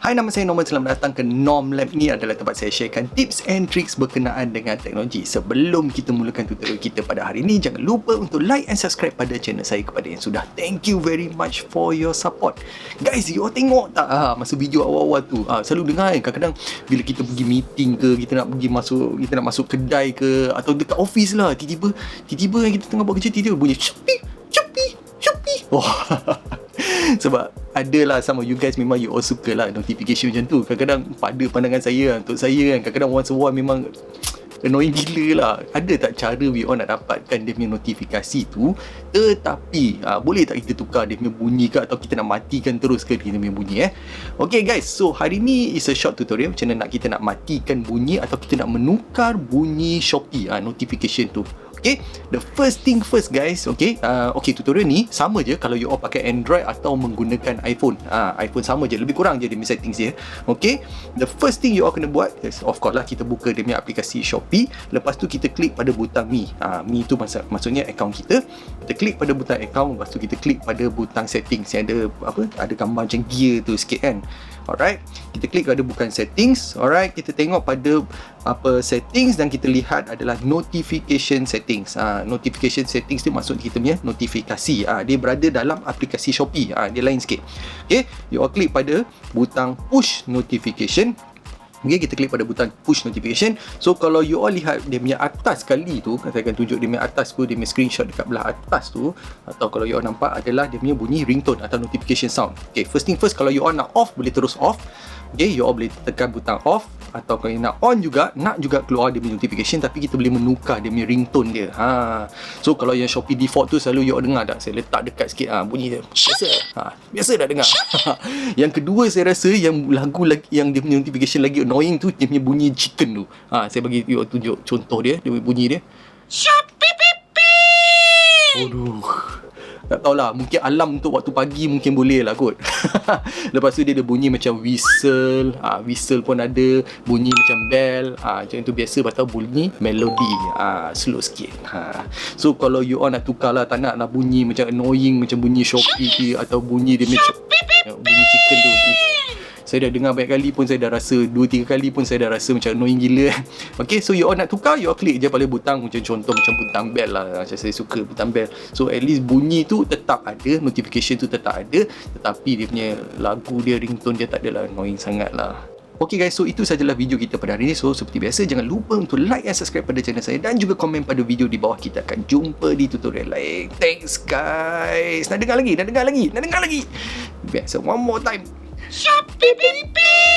Hai, nama saya Norman. Selamat datang ke Norm Lab. Ni adalah tempat saya sharekan tips and tricks berkenaan dengan teknologi. Sebelum kita mulakan tutorial kita pada hari ini, jangan lupa untuk like and subscribe pada channel saya kepada yang sudah. Thank you very much for your support. Guys, you all tengok tak masa video awal-awal tu, selalu dengar kan, kadang-kadang bila kita pergi meeting ke, kita nak masuk kedai ke, atau dekat office lah, tiba-tiba yang kita tengah buat kerja, tiba-tiba bunyi Shopee. Sebab adalah sama you guys, memang you all suka lah notification macam tu. Kadang-kadang pada pandangan saya, untuk saya kan, kadang-kadang once a while memang annoying gila lah. Ada tak cara we all nak dapatkan dia punya notifikasi tu, tetapi boleh tak kita tukar dia punya bunyi ke, atau kita nak matikan terus ke dia punya bunyi Okay guys, so hari ni is a short tutorial macam mana kita nak matikan bunyi atau kita nak menukar bunyi Shopee notification tu. Okay, the first thing first guys, okay, tutorial ni sama je kalau you all pakai Android atau menggunakan iPhone. iPhone sama je, lebih kurang je dia punya settings dia. Okay, the first thing you all kena buat is, of course lah, kita buka dia punya aplikasi Shopee. Lepas tu kita klik pada butang Mi. Mi tu maksudnya account kita. Kita klik pada butang account, lepas tu kita klik pada butang settings yang ada gambar macam gear tu sikit kan. Alright, kita klik pada bukan settings. Alright, kita tengok pada settings dan kita lihat adalah notification settings. Notification settings tu maksud kita punya notifikasi. Dia berada dalam aplikasi Shopee. Dia lain sikit. Okay, you all klik pada butang push notification. Okay, kita klik pada butang push notification. So kalau you all lihat dia punya atas sekali tu, saya akan tunjuk dia punya atas tu, dia punya screenshot dekat belah atas tu, atau kalau you all nampak adalah dia punya bunyi ringtone atau notification sound. Okay, first thing first, kalau you all nak off, boleh terus off. Okay, you all boleh tekan butang off. Atau kalau nak on juga, nak juga keluar dia punya notification, tapi kita boleh menukar dia punya ringtone dia. So kalau yang Shopee default tu selalu you all dengar tak? Saya letak dekat sikit bunyi dia. Biasa dah dengar. Yang kedua saya rasa yang lagu lagi, yang dia punya notification lagi annoying tu, dia punya bunyi chicken tu. Saya bagi you all tunjuk contoh dia bunyi dia. Shopee pipi. Aduh. Tak tahulah, mungkin alam untuk waktu pagi mungkin boleh lah kot. Lepas tu dia ada bunyi macam whistle. Whistle pun ada. Bunyi macam bell. Macam tu biasa. Lepas tu bunyi melody. Slow sikit. So kalau you all nak tukar lah, tak nak bunyi macam annoying, macam bunyi Shopee atau bunyi dia macam bunyi chicken tu. Saya dah dengar banyak kali pun saya dah rasa, 2-3 kali pun saya dah rasa macam annoying gila. Okay, so you all nak tukar, you all klik je pada butang macam contoh macam butang bell lah. Macam saya suka butang bell. So at least bunyi tu tetap ada, notification tu tetap ada, tetapi dia punya lagu dia, ringtone dia tak adalah annoying sangat lah. Okay guys, so itu sajalah video kita pada hari ini. So seperti biasa, jangan lupa untuk like and subscribe pada channel saya dan juga komen pada video di bawah. Kita akan jumpa di tutorial lain. Thanks guys. Nak dengar lagi? Biasa, one more time. Shopee pipi.